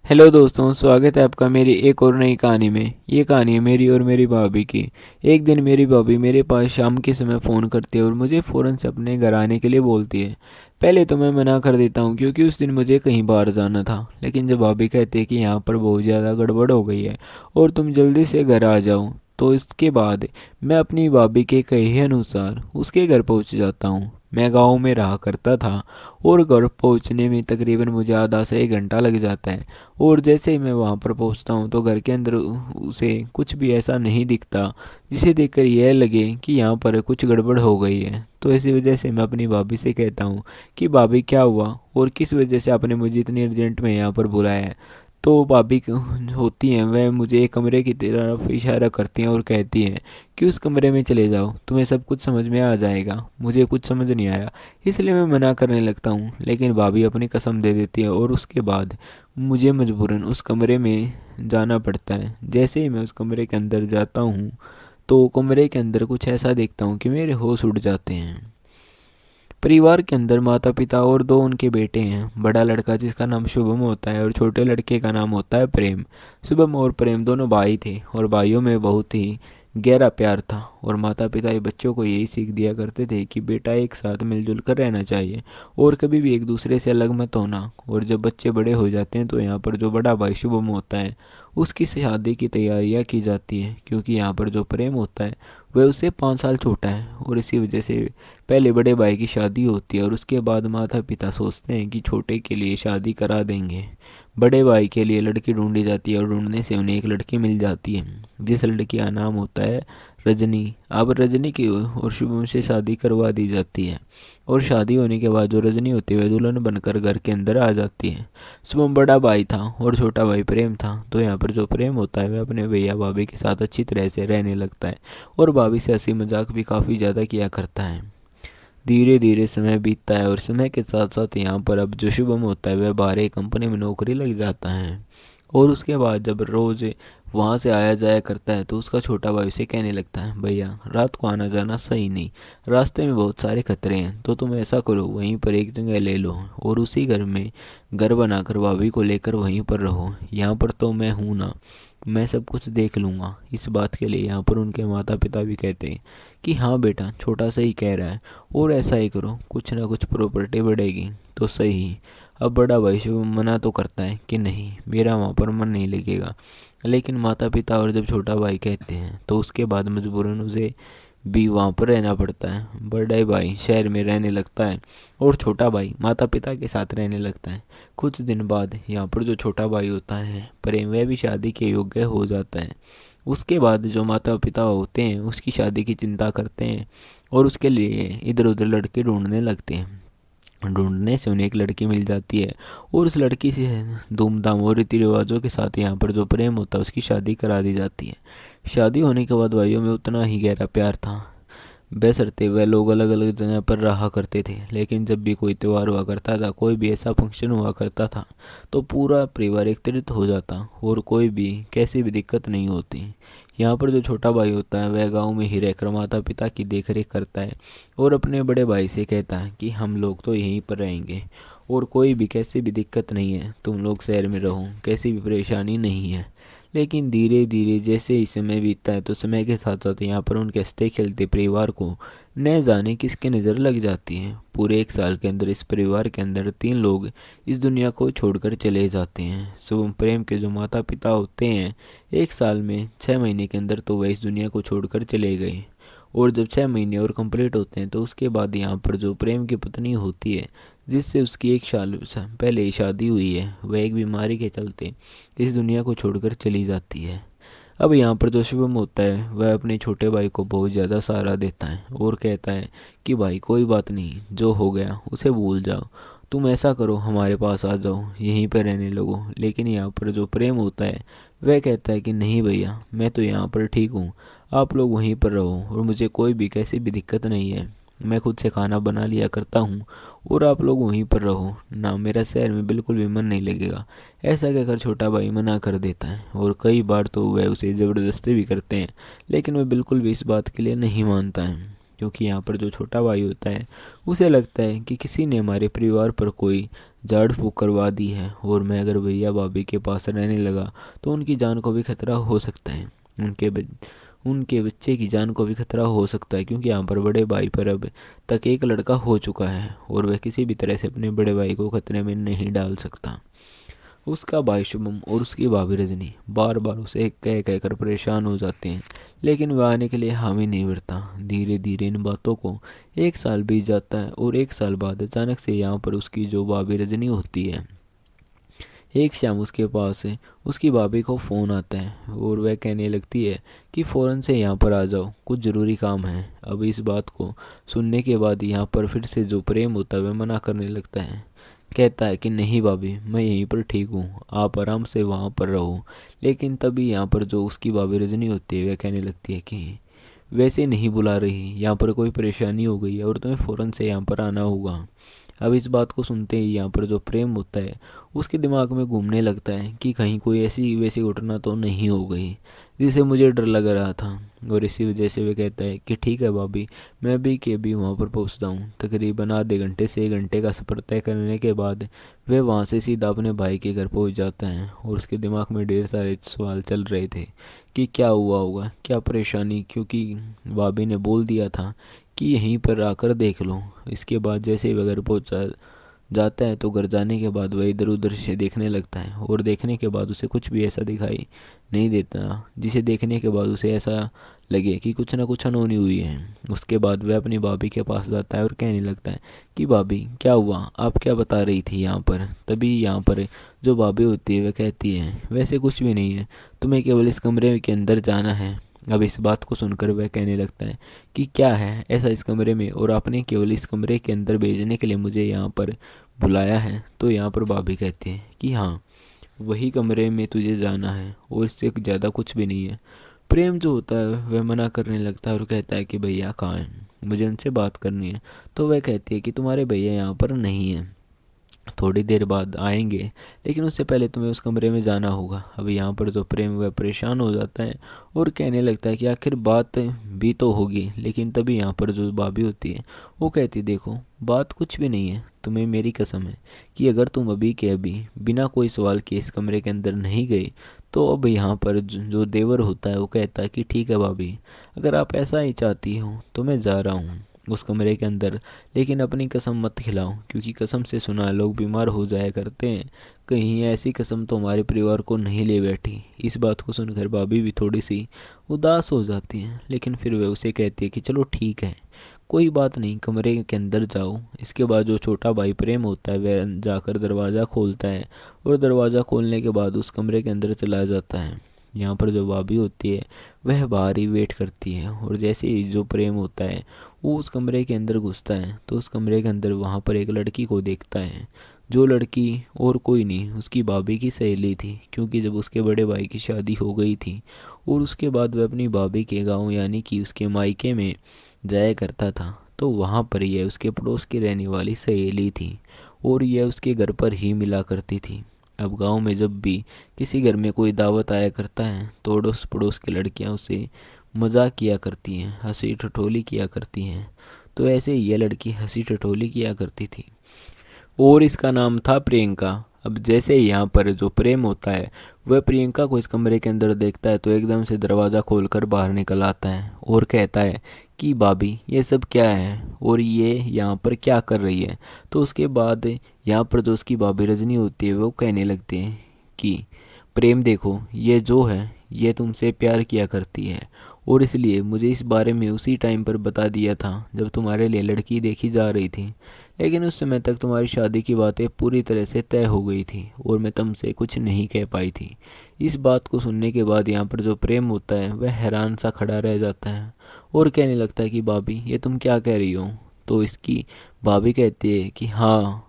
Hello दोस्तों, स्वागत है आपका मेरी एक और नई कहानी में। ये कहानी है मेरी और मेरी भाभी की। एक दिन मेरी भाभी मेरे पास शाम के समय फ़ोन करती है और मुझे फ़ौरन से अपने घर आने के लिए बोलती है। पहले तो मैं मना कर देता हूँ क्योंकि उस दिन मुझे कहीं बाहर जाना था, लेकिन जब भाभी कहती है कि यहाँ पर बहुत ज़्यादा गड़बड़ हो गई है और तुम जल्दी से घर आ जाओ, तो इसके बाद मैं अपनी भाभी के कहे अनुसार उसके घर पहुँच जाता हूँ। मैं गाँव में रहा करता था और घर पहुँचने में तकरीबन मुझे आधा से 1 घंटा लग जाता है। और जैसे ही मैं वहाँ पर पहुँचता हूँ तो घर के अंदर उसे कुछ भी ऐसा नहीं दिखता जिसे देखकर यह लगे कि यहाँ पर कुछ गड़बड़ हो गई है। तो इसी वजह से मैं अपनी भाभी से कहता हूँ कि भाभी क्या हुआ और किस वजह से आपने मुझे इतनी अर्जेंट में यहाँ पर बुलाया है। तो भाभी होती हैं, वह मुझे एक कमरे की तरफ इशारा करती हैं और कहती हैं कि उस कमरे में चले जाओ, तुम्हें सब कुछ समझ में आ जाएगा। मुझे कुछ समझ नहीं आया, इसलिए मैं मना करने लगता हूँ, लेकिन भाभी अपनी कसम दे देती है और उसके बाद मुझे मजबूरन उस कमरे में जाना पड़ता है। जैसे ही मैं उस कमरे के अंदर जाता हूँ तो कमरे के अंदर कुछ ऐसा देखता हूँ कि मेरे होश उड़ जाते हैं। परिवार के अंदर माता पिता और दो उनके बेटे हैं। बड़ा लड़का जिसका नाम शुभम होता है और छोटे लड़के का नाम होता है प्रेम। शुभम और प्रेम दोनों भाई थे और भाइयों में बहुत ही गहरा प्यार था। और माता पिता ये बच्चों को यही सीख दिया करते थे कि बेटा एक साथ मिलजुल कर रहना चाहिए और कभी भी एक दूसरे से अलग मत होना। और जब बच्चे बड़े हो जाते हैं तो यहाँ पर जो बड़ा भाई शुभम होता है उसकी शादी की तैयारियाँ की जाती हैं, क्योंकि यहाँ पर जो प्रेम होता है वह उससे 5 साल छोटा है। और इसी वजह से पहले बड़े भाई की शादी होती है और उसके बाद माता पिता सोचते हैं कि छोटे के लिए शादी करा देंगे। बड़े भाई के लिए लड़की ढूंढी जाती है और ढूंढने से उन्हें एक लड़की मिल जाती है जिस लड़की का नाम होता है रजनी। अब रजनी की और शुभम से शादी करवा दी जाती है और शादी होने के बाद जो रजनी होती है वह दुल्हन बनकर घर के अंदर आ जाती है। शुभम बड़ा भाई था और छोटा भाई प्रेम था। तो यहाँ पर जो प्रेम होता है वह अपने भैया भाभी के साथ अच्छी तरह से रहने लगता है और भाभी से हंसी मजाक भी काफ़ी ज़्यादा किया करता है। धीरे धीरे समय बीतता है और समय के साथ साथ यहाँ पर अब जो शुभम होता है वह बाहर एक कंपनी में नौकरी लग जाता है। और उसके बाद जब रोज़ वहाँ से आया जाया करता है तो उसका छोटा भाई उसे कहने लगता है, भैया रात को आना जाना सही नहीं, रास्ते में बहुत सारे खतरे हैं, तो तुम ऐसा करो वहीं पर एक जगह ले लो और उसी घर में घर बनाकर भाभी को लेकर वहीं पर रहो। यहाँ पर तो मैं हूँ ना, मैं सब कुछ देख लूँगा। इस बात के लिए यहाँ पर उनके माता पिता भी कहते हैं कि हाँ बेटा, छोटा सा ही कह रहा है और ऐसा ही करो, कुछ ना कुछ प्रॉपर्टी बढ़ेगी तो सही। अब बड़ा भाई शुभ मना तो करता है कि नहीं, मेरा वहाँ पर मन नहीं लगेगा, लेकिन माता पिता और जब छोटा भाई कहते हैं तो उसके बाद मजबूरन उसे भी वहाँ पर रहना पड़ता है। बड़ा भाई शहर में रहने लगता है और छोटा भाई माता पिता के साथ रहने लगता है। कुछ दिन बाद यहाँ पर जो छोटा भाई होता है प्रेम, वह भी शादी के योग्य हो जाता है। उसके बाद जो माता पिता होते हैं उसकी शादी की चिंता करते हैं और उसके लिए इधर उधर लड़के ढूंढने लगते हैं। ढूंढने से उन्हें एक लड़की मिल जाती है और उस लड़की से धूमधाम और रीति रिवाजों के साथ यहाँ पर जो प्रेम होता है उसकी शादी करा दी जाती है। शादी होने के बाद भाइयों में उतना ही गहरा प्यार था। बशर्ते वह लोग अलग अलग जगह पर रहा करते थे, लेकिन जब भी कोई त्यौहार हुआ करता था, कोई भी ऐसा फंक्शन हुआ करता था, तो पूरा परिवार एकत्रित हो जाता और कोई भी कैसी भी दिक्कत नहीं होती। यहाँ पर जो छोटा भाई होता है वह गांव में ही रहकर माता पिता की देखरेख करता है और अपने बड़े भाई से कहता है कि हम लोग तो यहीं पर रहेंगे और कोई भी कैसी भी दिक्कत नहीं है, तुम लोग शहर में रहो, कैसी भी परेशानी नहीं है। लेकिन धीरे धीरे जैसे ही समय बीतता है तो समय के साथ साथ यहाँ पर उनके हंसते खेलते परिवार को न जाने किसकी नज़र लग जाती है। पूरे 1 साल के अंदर इस परिवार के अंदर 3 लोग इस दुनिया को छोड़कर चले जाते हैं। शुभम प्रेम के जो माता पिता होते हैं 1 साल में 6 महीने के अंदर तो वह इस दुनिया को छोड़कर चले गए। और जब 6 महीने और कंप्लीट होते हैं तो उसके बाद यहाँ पर जो प्रेम की पत्नी होती है जिससे उसकी 1 साल पहले ही शादी हुई है, वह एक बीमारी के चलते इस दुनिया को छोड़कर चली जाती है। अब यहाँ पर जो शुभम होता है वह अपने छोटे भाई को बहुत ज़्यादा सहारा देता है और कहता है कि भाई कोई बात नहीं, जो हो गया उसे भूल जाओ, तुम ऐसा करो हमारे पास आ जाओ, यहीं पर रहने लगो। लेकिन यहाँ पर जो प्रेम होता है वह कहता है कि नहीं भैया, मैं तो यहाँ पर ठीक हूँ, आप लोग वहीं पर रहो और मुझे कोई भी कैसी भी दिक्कत नहीं है, मैं खुद से खाना बना लिया करता हूँ और आप लोग वहीं पर रहो ना, मेरा शहर में बिल्कुल भी मन नहीं लगेगा। ऐसा कहकर छोटा भाई मना कर देता है और कई बार तो वह उसे ज़बरदस्ती भी करते हैं, लेकिन वह बिल्कुल भी इस बात के लिए नहीं मानता है, क्योंकि यहाँ पर जो छोटा भाई होता है उसे लगता है कि किसी ने हमारे परिवार पर कोई झाड़ फूक करवा दी है, और मैं अगर भैया भाभी के पास रहने लगा तो उनकी जान को भी खतरा हो सकता है। उनके बच्चे की जान को भी खतरा हो सकता है, क्योंकि यहाँ पर बड़े भाई पर अब तक एक लड़का हो चुका है और वह किसी भी तरह से अपने बड़े भाई को खतरे में नहीं डाल सकता। उसका भाई शुभम और उसकी भाभी रजनी बार बार उसे कह कह कर परेशान हो जाते हैं, लेकिन वह आने के लिए हामी नहीं भरता। धीरे धीरे इन बातों को 1 साल बीत जाता है, और 1 साल बाद अचानक से यहाँ पर उसकी जो भाभी रजनी होती है, एक शाम उसके पास उसकी भाभी को फ़ोन आता है और वह कहने लगती है कि फ़ौरन से यहाँ पर आ जाओ, कुछ ज़रूरी काम है। अब इस बात को सुनने के बाद यहाँ पर फिर से जो प्रेम होता है वह मना करने लगता है। कहता है कि नहीं भाभी, मैं यहीं पर ठीक हूँ, आप आराम से वहाँ पर रहो। लेकिन तभी यहाँ पर जो उसकी भाभी रजनी होती है वह कहने लगती है कि वैसे नहीं बुला रही, यहाँ पर कोई परेशानी हो गई है और तुम्हें फ़ौरन से यहाँ पर आना होगा। अब इस बात को सुनते ही यहाँ पर जो प्रेम होता है उसके दिमाग में घूमने लगता है कि कहीं कोई ऐसी वैसी घटना तो नहीं हो गई जिसे मुझे डर लग रहा था। और इसी वजह से वह कहता है कि ठीक है भाभी, मैं भी के भी वहाँ पर पहुँचता हूँ। तकरीबन आधे घंटे से 1 घंटे का सफ़र तय करने के बाद वह वहाँ से सीधा अपने भाई के घर पहुँच जाता है, और उसके दिमाग में ढेर सारे सवाल चल रहे थे कि क्या हुआ होगा, क्या परेशानी, क्योंकि भाभी ने बोल दिया था कि यहीं पर आकर देख लो। इसके बाद जैसे ही वह घर पहुँचा जाता है तो घर जाने के बाद वह इधर उधर से देखने लगता है, और देखने के बाद उसे कुछ भी ऐसा दिखाई नहीं देता जिसे देखने के बाद उसे ऐसा लगे कि कुछ ना कुछ अनहोनी हुई है। उसके बाद वह अपनी भाभी के पास जाता है और कहने लगता है कि भाभी क्या हुआ, आप क्या बता रही थी यहाँ पर। तभी यहाँ पर जो भाभी होती है वह कहती है वैसे कुछ भी नहीं है, तुम्हें केवल इस कमरे के अंदर जाना है। अब इस बात को सुनकर वह कहने लगता है कि क्या है ऐसा इस कमरे में, और आपने केवल इस कमरे के अंदर भेजने के लिए मुझे यहाँ पर बुलाया है। तो यहाँ पर भाभी कहती है कि हाँ, वही कमरे में तुझे जाना है और इससे ज़्यादा कुछ भी नहीं है। प्रेम जो होता है वह मना करने लगता है और कहता है कि भैया कहाँ हैं, मुझे उनसे बात करनी है। तो वह कहती है कि तुम्हारे भैया यहाँ पर नहीं हैं, थोड़ी देर बाद आएंगे, लेकिन उससे पहले तुम्हें उस कमरे में जाना होगा। अब यहाँ पर जो प्रेम वह परेशान हो जाता है और कहने लगता है कि आखिर बात भी तो होगी। लेकिन तभी यहाँ पर जो भाभी होती है वो कहती देखो, बात कुछ भी नहीं है, तुम्हें मेरी कसम है कि अगर तुम अभी के अभी बिना कोई सवाल किए इस कमरे के अंदर नहीं गई तो अब यहाँ पर जो देवर होता है वो कहता है कि ठीक है भाभी, अगर आप ऐसा ही चाहती हो तो मैं जा रहा हूँ उस कमरे के अंदर, लेकिन अपनी कसम मत खिलाओ, क्योंकि कसम से सुना लोग बीमार हो जाया करते हैं, कहीं ऐसी कसम तो हमारे परिवार को नहीं ले बैठी। इस बात को सुनकर भाभी भी थोड़ी सी उदास हो जाती हैं, लेकिन फिर वे उसे कहती है कि चलो ठीक है, कोई बात नहीं, कमरे के अंदर जाओ। इसके बाद जो छोटा भाई प्रेम होता है वह जाकर दरवाज़ा खोलता है, और दरवाज़ा खोलने के बाद उस कमरे के अंदर चला जाता है। यहाँ पर जो भाभी होती है वह बाहर ही वेट करती है, और जैसे ही जो प्रेम होता है वो उस कमरे के अंदर घुसता है तो उस कमरे के अंदर वहाँ पर एक लड़की को देखता है, जो लड़की और कोई नहीं उसकी भाभी की सहेली थी, क्योंकि जब उसके बड़े भाई की शादी हो गई थी और उसके बाद वह अपनी भाभी के गांव यानी कि उसके मायके में जाया करता था, तो वहाँ पर यह उसके पड़ोस की रहने वाली सहेली थी और यह उसके घर पर ही मिला करती थी। अब गांव में जब भी किसी घर में कोई दावत आया करता है तो अड़ोस पड़ोस की लड़कियां उसे मजाक किया करती हैं, हंसी ठिठोली किया करती हैं। तो ऐसे ही यह लड़की हंसी ठिठोली किया करती थी और इसका नाम था प्रियंका। अब जैसे ही यहाँ पर जो प्रेम होता है वह प्रियंका को इस कमरे के अंदर देखता है तो एकदम से दरवाज़ा खोलकर बाहर निकल आता है और कहता है कि भाभी ये सब क्या है और ये यहाँ पर क्या कर रही है। तो उसके बाद यहाँ पर जो उसकी भाभी रजनी होती है वो कहने लगती है कि प्रेम देखो, ये जो है ये तुमसे प्यार किया करती है, और इसलिए मुझे इस बारे में उसी टाइम पर बता दिया था जब तुम्हारे लिए लड़की देखी जा रही थी, लेकिन उस समय तक तुम्हारी शादी की बातें पूरी तरह से तय हो गई थी और मैं तुमसे कुछ नहीं कह पाई थी। इस बात को सुनने के बाद यहाँ पर जो प्रेम होता है वह हैरान सा खड़ा रह जाता है और कहने लगता है कि भाभी ये तुम क्या कह रही हो। तो इसकी भाभी कहती है कि हाँ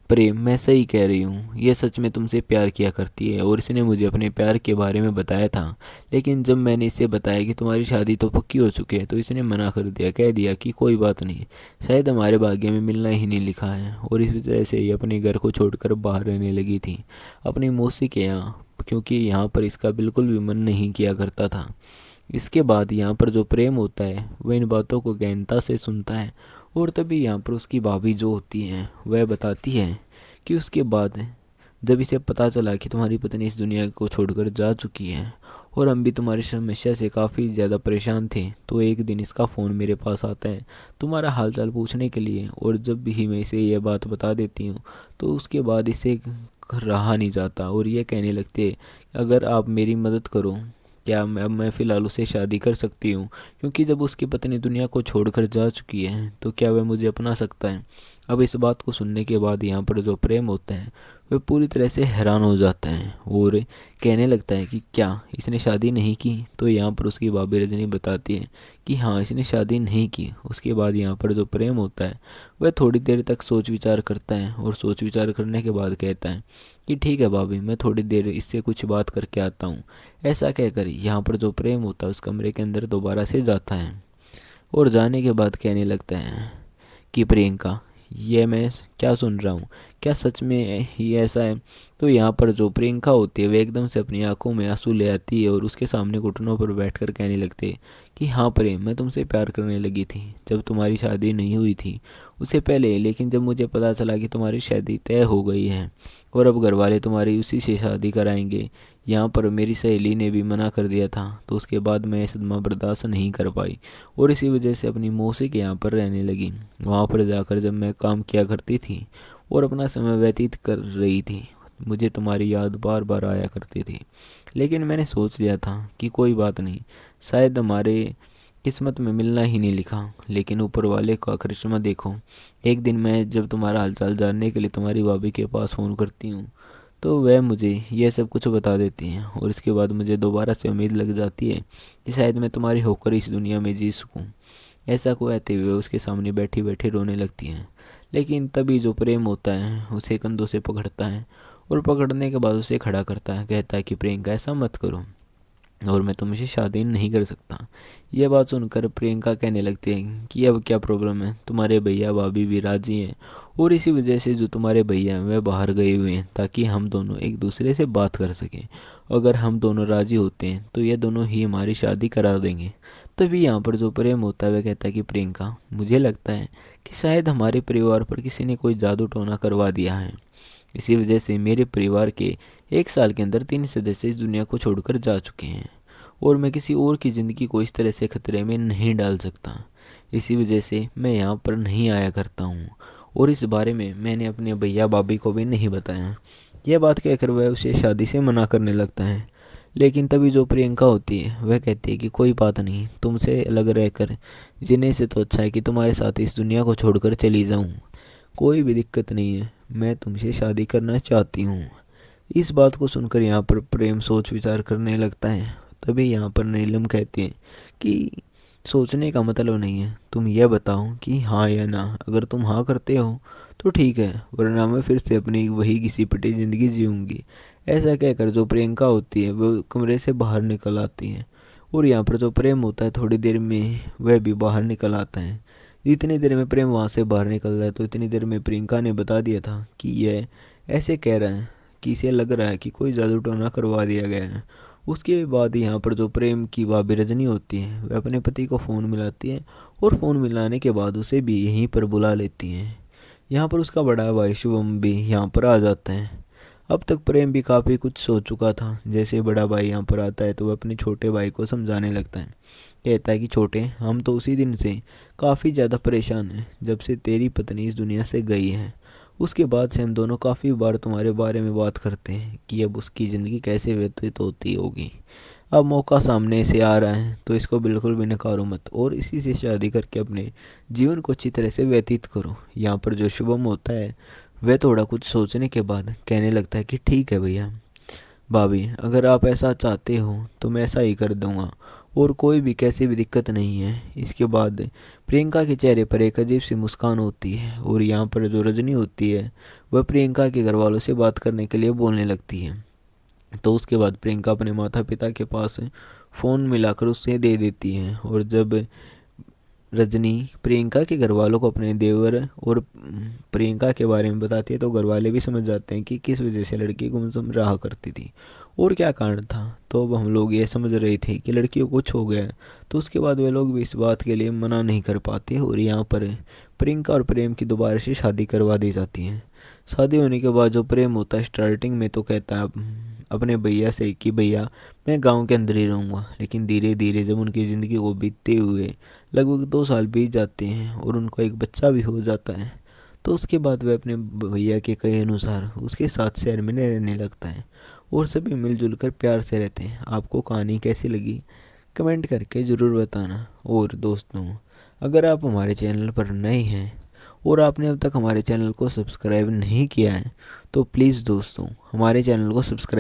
प्रेम, मैं सही कह रही हूँ, ये सच में तुमसे प्यार किया करती है और इसने मुझे अपने प्यार के बारे में बताया था, लेकिन जब मैंने इसे बताया कि तुम्हारी शादी तो पक्की हो चुकी है तो इसने मना कर दिया, कह दिया कि कोई बात नहीं, शायद हमारे भाग्य में मिलना ही नहीं लिखा है। और इस वजह से ये अपने घर को छोड़कर बाहर रहने लगी थी अपनी मौसी के यहाँ, क्योंकि यहाँ पर इसका बिल्कुल भी मन नहीं किया करता था। इसके बाद यहाँ पर जो प्रेम होता है वह इन बातों को गहनता से सुनता है और तभी यहाँ पर उसकी भाभी जो होती हैं वह बताती है कि उसके बाद जब इसे पता चला कि तुम्हारी पत्नी इस दुनिया को छोड़कर जा चुकी है और हम भी तुम्हारी समस्या से काफ़ी ज़्यादा परेशान थे, तो एक दिन इसका फ़ोन मेरे पास आता है तुम्हारा हालचाल पूछने के लिए। और जब भी मैं इसे यह बात बता देती हूँ तो उसके बाद इसे रहा नहीं जाता और ये कहने लगते हैं, अगर आप मेरी मदद करो, क्या मैं फ़िलहाल उसे शादी कर सकती हूँ, क्योंकि जब उसकी पत्नी दुनिया को छोड़कर जा चुकी है तो क्या वह मुझे अपना सकता है। अब इस बात को सुनने के बाद यहाँ पर जो प्रेम होता है वह पूरी तरह से हैरान हो जाता है और कहने लगता है कि क्या इसने शादी नहीं की। तो यहाँ पर उसकी भाभी रजनी बताती है कि हाँ, इसने शादी नहीं की। उसके बाद यहाँ पर जो प्रेम होता है वह थोड़ी देर तक सोच विचार करता है और सोच विचार करने के बाद कहता है कि ठीक है भाभी, मैं थोड़ी देर इससे कुछ बात करके आता हूँ। ऐसा कहकर यहाँ पर जो प्रेम होता है उस कमरे के अंदर दोबारा से जाता है और जाने के बाद कहने लगता है कि प्रियंका, ये मैं क्या सुन रहा हूँ, क्या सच में ही ऐसा है। तो यहाँ पर जो प्रियंका होती है वह एकदम से अपनी आंखों में आंसू ले आती है और उसके सामने घुटनों पर बैठकर कहने लगते हैं कि हाँ प्रेम, मैं तुमसे प्यार करने लगी थी जब तुम्हारी शादी नहीं हुई थी उससे पहले, लेकिन जब मुझे पता चला कि तुम्हारी शादी तय हो गई है और अब घर वाले तुम्हारी उसी से शादी कराएंगे, यहाँ पर मेरी सहेली ने भी मना कर दिया था, तो उसके बाद मैं सदमा बर्दाश्त नहीं कर पाई और इसी वजह से अपनी मौसी के यहाँ पर रहने लगी। वहाँ पर जाकर जब मैं काम किया करती थी और अपना समय व्यतीत कर रही थी, मुझे तुम्हारी याद बार बार आया करती थी। लेकिन मैंने सोच लिया था कि कोई बात नहीं, शायद हमारे किस्मत में मिलना ही नहीं लिखा। लेकिन ऊपर वाले का करिश्मा देखो, एक दिन मैं जब तुम्हारा हालचाल जानने के लिए तुम्हारी भाभी के पास फ़ोन करती हूँ तो वह मुझे यह सब कुछ बता देती हैं और इसके बाद मुझे दोबारा से उम्मीद लग जाती है कि शायद मैं तुम्हारी होकर इस दुनिया में जी सकूं। ऐसा को कहते हुए उसके सामने बैठी बैठी रोने लगती हैं। लेकिन तभी जो प्रेम होता है उसे कंधों से पकड़ता है और पकड़ने के बाद उसे खड़ा करता है, कहता है कि प्रियंका, ऐसा मत करो और मैं तुमसे शादी नहीं कर सकता। यह बात सुनकर प्रियंका कहने लगती है कि अब क्या प्रॉब्लम है, तुम्हारे भैया भाभी भी राजी हैं और इसी वजह से जो तुम्हारे भैया हैं वह बाहर गए हुए हैं ताकि हम दोनों एक दूसरे से बात कर सकें। अगर हम दोनों राजी होते हैं तो ये दोनों ही हमारी शादी करा देंगे। तभी यहाँ पर जो प्रेम होता है वह कहता है कि प्रियंका, मुझे लगता है कि शायद हमारे परिवार पर किसी ने कोई जादू टोना करवा दिया है। इसी वजह से मेरे परिवार के 1 साल के अंदर 3 सदस्य इस दुनिया को छोड़कर जा चुके हैं और मैं किसी और की ज़िंदगी को इस तरह से खतरे में नहीं डाल सकता। इसी वजह से मैं यहाँ पर नहीं आया करता हूँ और इस बारे में मैंने अपने भैया भाभी को भी नहीं बताया। यह बात कहकर वह उसे शादी से मना करने लगता है। लेकिन तभी जो प्रियंका होती है वह कहती है कि कोई बात नहीं, तुमसे अलग रहकर जीने से तो अच्छा है कि तुम्हारे साथ इस दुनिया को छोड़कर चली जाऊँ। कोई भी दिक्कत नहीं है, मैं तुमसे शादी करना चाहती हूँ। इस बात को सुनकर यहाँ पर प्रेम सोच विचार करने लगता है। तभी यहाँ पर नीलम कहती है कि सोचने का मतलब नहीं है, तुम यह बताओ कि हाँ या ना। अगर तुम हाँ करते हो तो ठीक है, वरना मैं फिर से अपनी वही घिसी पिटी ज़िंदगी जीऊँगी। ऐसा कहकर जो प्रियंका होती है वो कमरे से बाहर निकल आती है और यहाँ पर जो प्रेम होता है थोड़ी देर में वह भी बाहर निकल आता है। जितनी देर में प्रेम वहाँ से बाहर निकल रहा है तो इतनी देर में प्रियंका ने बता दिया था कि यह ऐसे कह रहा है कि इसे लग रहा है कि कोई जादू टोना करवा दिया गया है। उसके बाद यहाँ पर जो प्रेम की भाभी रजनी होती है वह अपने पति को फ़ोन मिलाती है और फ़ोन मिलाने के बाद उसे भी यहीं पर बुला लेती हैं। यहाँ पर उसका बड़ा भाई शुभम भी यहाँ पर आ जाता है। अब तक प्रेम भी काफ़ी कुछ सोच चुका था। जैसे बड़ा भाई यहाँ पर आता है तो वह अपने छोटे भाई को समझाने लगता है। कहता है कि छोटे, हम तो उसी दिन से काफ़ी ज़्यादा परेशान हैं जब से तेरी पत्नी इस दुनिया से गई है। उसके बाद से हम दोनों काफ़ी बार तुम्हारे बारे में बात करते हैं कि अब उसकी ज़िंदगी कैसे व्यतीत होती होगी। अब मौका सामने से आ रहा है तो इसको बिल्कुल भी नकारो मत और इसी से शादी करके अपने जीवन को अच्छी तरह से व्यतीत करो। यहाँ पर जो शुभम होता है वह थोड़ा कुछ सोचने के बाद कहने लगता है कि ठीक है भैया भाभी, अगर आप ऐसा चाहते हो तो मैं ऐसा ही कर दूंगा और कोई भी कैसी भी दिक्कत नहीं है। इसके बाद प्रियंका के चेहरे पर एक अजीब सी मुस्कान होती है और यहाँ पर जो रजनी होती है वह प्रियंका के घर वालों से बात करने के लिए बोलने लगती है। तो उसके बाद प्रियंका अपने माता पिता के पास फ़ोन मिलाकर उससे दे देती है और जब रजनी प्रियंका के घर वालों को अपने देवर और प्रियंका के बारे में बताती है तो घर वाले भी समझ जाते हैं कि किस वजह से लड़की गुमसुम रहा करती थी और क्या कारण था। तो अब हम लोग ये समझ रहे थे कि लड़की को कुछ हो गया है, तो उसके बाद वे लोग भी इस बात के लिए मना नहीं कर पाते और यहाँ पर प्रियंका और प्रेम की दोबारा से शादी करवा दी जाती है। शादी होने के बाद जो प्रेम होता है, स्टार्टिंग में तो कहता है अपने भैया से कि भैया मैं गांव के अंदर ही रहूँगा। लेकिन धीरे धीरे जब उनकी ज़िंदगी को बीतते हुए लगभग 2 साल बीत जाते हैं और उनको एक बच्चा भी हो जाता है, तो उसके बाद वह अपने भैया के कहे अनुसार उसके साथ शहर में रहने लगता है और सभी मिलजुल कर प्यार से रहते हैं। आपको कहानी कैसी लगी कमेंट करके ज़रूर बताना। और दोस्तों, अगर आप हमारे चैनल पर नए हैं और आपने अब तक हमारे चैनल को सब्सक्राइब नहीं किया है, तो प्लीज़ दोस्तों हमारे चैनल को सब्सक्राइब